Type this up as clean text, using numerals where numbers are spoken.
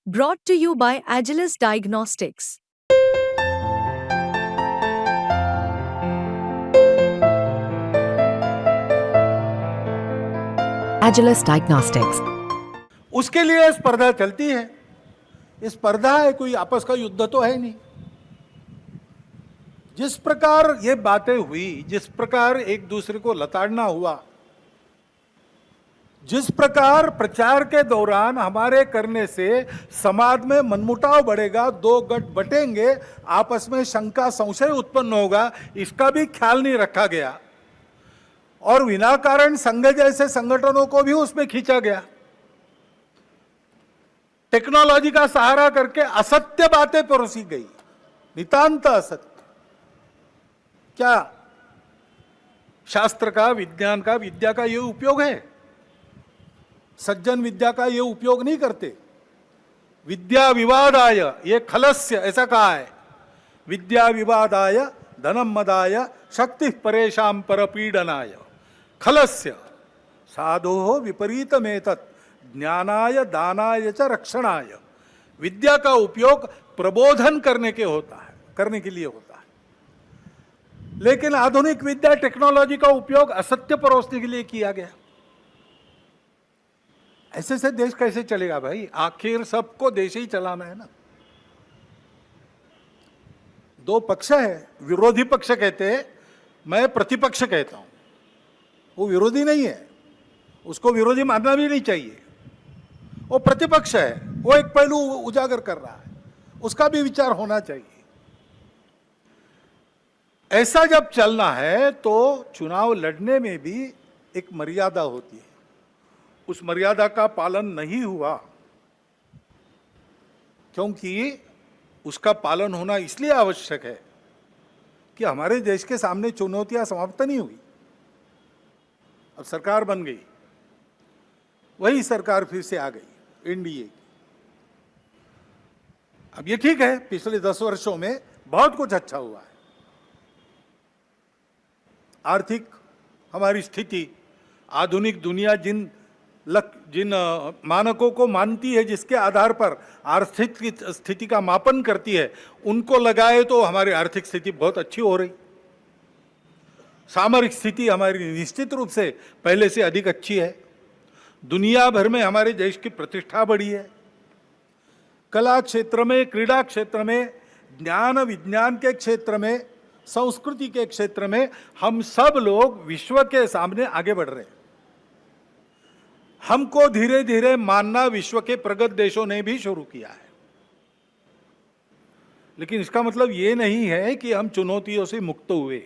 Brought to you by Agilus Diagnostics. Agilus Diagnostics. उसके लिए स्पर्धा चलती है। ये स्पर्धा है, कोई आपस का युद्ध तो है नहीं। जिस प्रकार ये बातें हुई, जिस प्रकार एक दूसरे को लताड़ना हुआ, जिस प्रकार प्रचार के दौरान हमारे करने से समाज में मनमुटाव बढ़ेगा, दो गठ बटेंगे, आपस में शंका संशय उत्पन्न होगा, इसका भी ख्याल नहीं रखा गया और विनाकारण संघ जैसे संगठनों को भी उसमें खींचा गया। टेक्नोलॉजी का सहारा करके असत्य बातें परोसी गई, नितांत असत्य। क्या शास्त्र का, विज्ञान का, विद्या का ये उपयोग है? सज्जन विद्या का ये उपयोग नहीं करते। विद्या विवादाय ये खलस्य, ऐसा कहा है। विद्या विवादाय धनम मदाय शक्ति परेशान परपीडनाय खलस्य साधो विपरीतमेतत् ज्ञानाय दानाय च रक्षणाय। विद्या का उपयोग प्रबोधन करने के लिए होता है, लेकिन आधुनिक विद्या टेक्नोलॉजी का उपयोग असत्य परोसने के लिए किया गया। ऐसे से देश कैसे चलेगा भाई? आखिर सबको देश ही चलाना है ना। दो पक्ष है, विरोधी पक्ष कहते हैं, मैं प्रतिपक्ष कहता हूं। वो विरोधी नहीं है, उसको विरोधी मानना भी नहीं चाहिए। वो प्रतिपक्ष है, वो एक पहलू उजागर कर रहा है, उसका भी विचार होना चाहिए। ऐसा जब चलना है तो चुनाव लड़ने में भी एक मर्यादा होती है। उस मर्यादा का पालन नहीं हुआ, क्योंकि उसका पालन होना इसलिए आवश्यक है कि हमारे देश के सामने चुनौतियां समाप्त नहीं हुई। अब सरकार बन गई, वही सरकार फिर से आ गई, एनडीए की। अब ये ठीक है, पिछले 10 वर्षों में बहुत कुछ अच्छा हुआ है। आर्थिक हमारी स्थिति, आधुनिक दुनिया जिन मानकों को मानती है, जिसके आधार पर आर्थिक स्थिति का मापन करती है, उनको लगाए तो हमारी आर्थिक स्थिति बहुत अच्छी हो रही। सामरिक स्थिति हमारी निश्चित रूप से पहले से अधिक अच्छी है। दुनिया भर में हमारे देश की प्रतिष्ठा बढ़ी है। कला क्षेत्र में, क्रीड़ा क्षेत्र में, ज्ञान विज्ञान के क्षेत्र में, संस्कृति के क्षेत्र में हम सब लोग विश्व के सामने आगे बढ़ रहे हैं। हमको धीरे धीरे मानना विश्व के प्रगत देशों ने भी शुरू किया है। लेकिन इसका मतलब ये नहीं है कि हम चुनौतियों से मुक्त हुए।